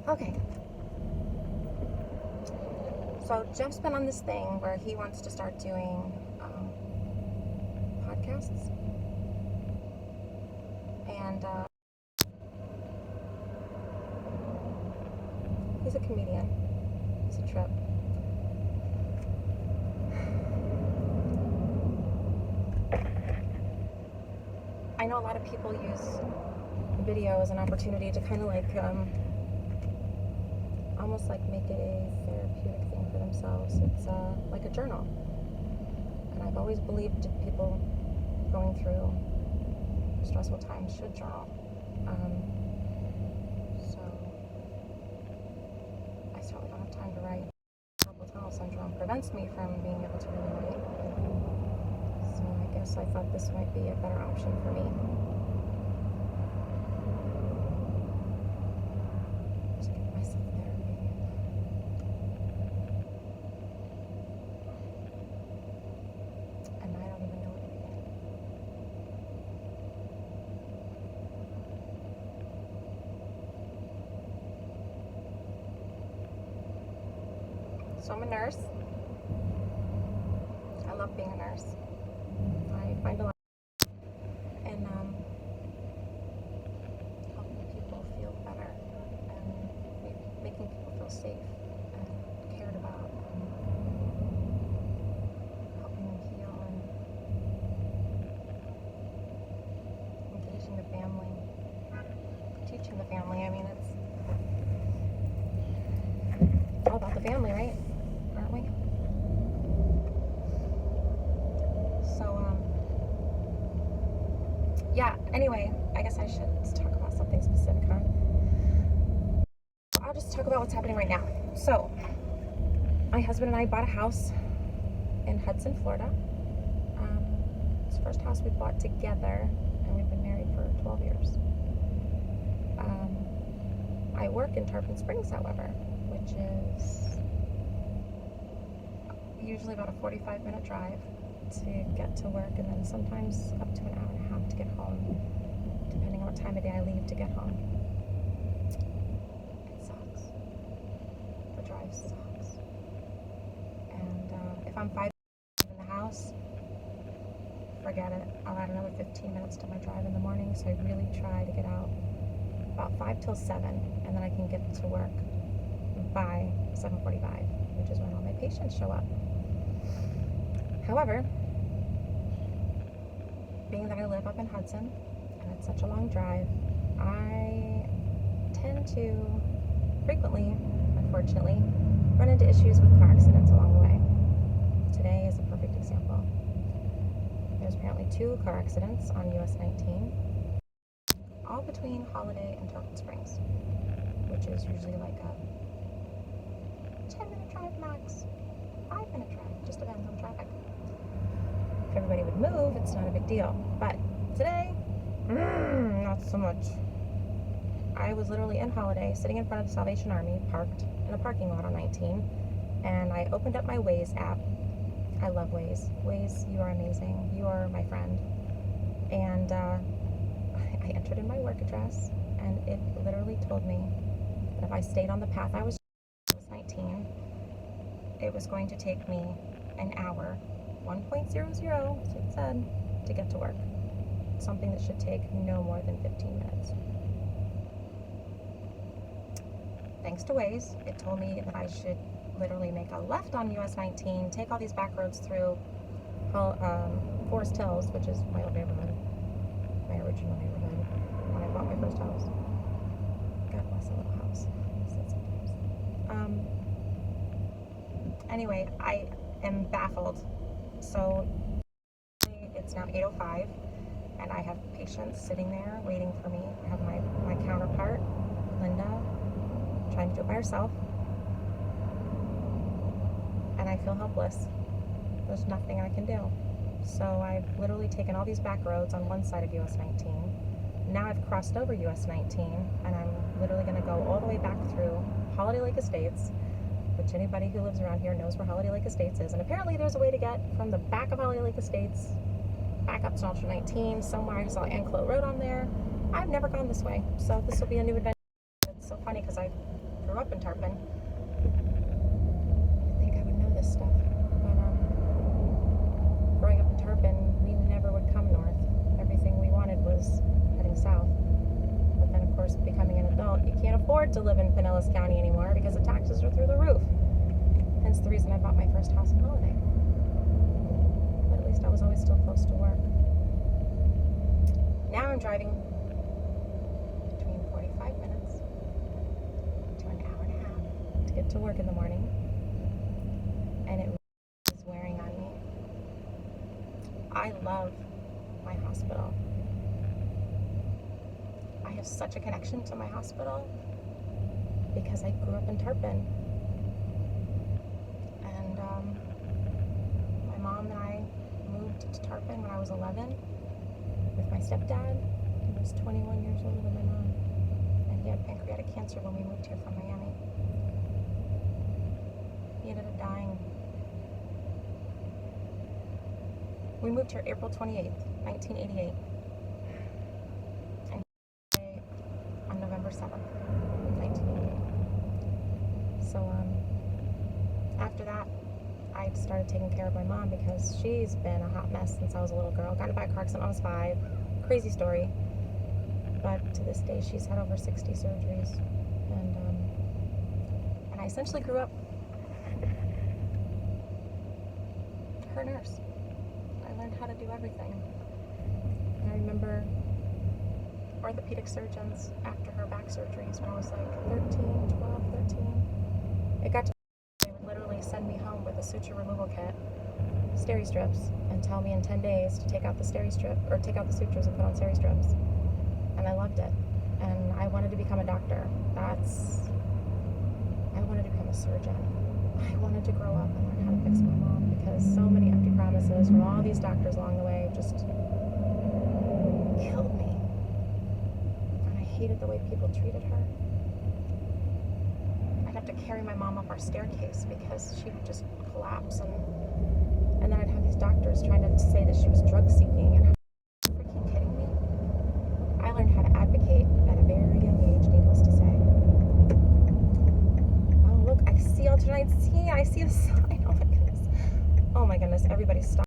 Okay. So Jeff's been on this thing where he wants to start doing podcasts, and he's a comedian. He's a trip. I know a lot of people use video as an opportunity to kind of like almost like make it a therapeutic thing for themselves. It's like a journal. And I've always believed people going through stressful times should journal. So I certainly don't have time to write. Carpal tunnel syndrome prevents me from being able to really write. So I guess I thought this might be a better option for me. To give myself therapy. And I don't even know where to begin. So I'm a nurse. I love being a nurse. I find a lot in helping people feel better and making people feel safe and cared about, and helping them heal and engaging the family, teaching the family. I mean, it's all about the family, right? Aren't we? So, yeah, anyway, I guess I should talk about something specific, huh? I'll just talk about what's happening right now. So, my husband and I bought a house in Hudson, Florida. It's the first house we bought together, and we've been married for 12 years. I work in Tarpon Springs, however, which is usually about a 45-minute drive to get to work, and then sometimes up to an hour and a half to get home, depending on what time of day I leave to get home. It sucks. The drive sucks. And if I'm 5 minutes in the house, forget it. I'll add another 15 minutes to my drive in the morning, so I really try to get out about 5 till 7, and then I can get to work by 7:45, which is when all my patients show up. However, being that I live up in Hudson and it's such a long drive, I tend to frequently, unfortunately, run into issues with car accidents along the way. Today is a perfect example. There's apparently 2 car accidents on US 19, all between Holiday and Tarpon Springs, which is usually like a 10-minute drive max, 5-minute drive, just depends on traffic. If everybody would move, it's not a big deal. But today, not so much. I was literally in Holiday, sitting in front of the Salvation Army, parked in a parking lot on 19, and I opened up my Waze app. I love Waze. Waze, you are amazing. You are my friend. And I entered in my work address, and it literally told me that if I stayed on the path I was 19, it was going to take me an hour, 1.00, so it said, to get to work. Something that should take no more than 15 minutes. Thanks to Waze, it told me that I should literally make a left on US 19, take all these back roads through Forest Hills, which is my old neighborhood, my original neighborhood, when I bought my first house. God bless a little house. I said sometimes. Anyway, I am baffled. So it's now 8:05, and I have patients sitting there waiting for me. I have my counterpart, Linda, trying to do it by herself, and I feel helpless. There's nothing I can do. So I've literally taken all these back roads on one side of US 19. Now I've crossed over US 19, and I'm literally going to go all the way back through Holiday Lake Estates, which anybody who lives around here knows where Holiday Lake Estates is. And apparently there's a way to get from the back of Holiday Lake Estates back up to Ultra 19 somewhere. I saw Anclo Road on there. I've never gone this way, so this will be a new adventure. It's so funny because I've grew up in Tarpon, you'd think I would know this stuff. But growing up in Tarpon, we never would come north. Everything we wanted was heading south. But then, of course, becoming an adult, you can't afford to live in Pinellas County anymore because the taxes are through the roof. Hence the reason I bought my first house in Holiday. But at least I was always still close to work. Now I'm driving between 45 minutes to an hour and a half to get to work in the morning. And it is wearing on me. I love my hospital. I have such a connection to my hospital because I grew up in Tarpon. And my mom and I moved to Tarpon when I was 11 with my stepdad. He was 21 years older than my mom. And he had pancreatic cancer when we moved here from Miami. He ended up dying. We moved here April 28th, 1988. And he died on November 7th, 1988. So after that, I started taking care of my mom because she's been a hot mess since I was a little girl. Got in a bad car accident when I was 5. Crazy story. But to this day, she's had over 60 surgeries. And I essentially grew up her nurse. I learned how to do everything. And I remember orthopedic surgeons after her back surgeries when I was like 13, 12, 13. It got to they would literally send me home with a suture removal kit, steri strips, and tell me in 10 days to take out the steri strip or take out the sutures and put on steri strips. And I loved it. And I wanted to become a doctor. I wanted to become a surgeon. I wanted to grow up and learn how to fix my mom because so many empty promises from all these doctors along the way just killed me. And I hated the way people treated her. I'd have to carry my mom up our staircase because she would just collapse, and then I'd have these doctors trying to say that she was drug seeking. And are you freaking kidding me? I learned how to advocate at a very young age, needless to say. Oh look, I see alternate. I see a sign. Oh my goodness. Everybody stop.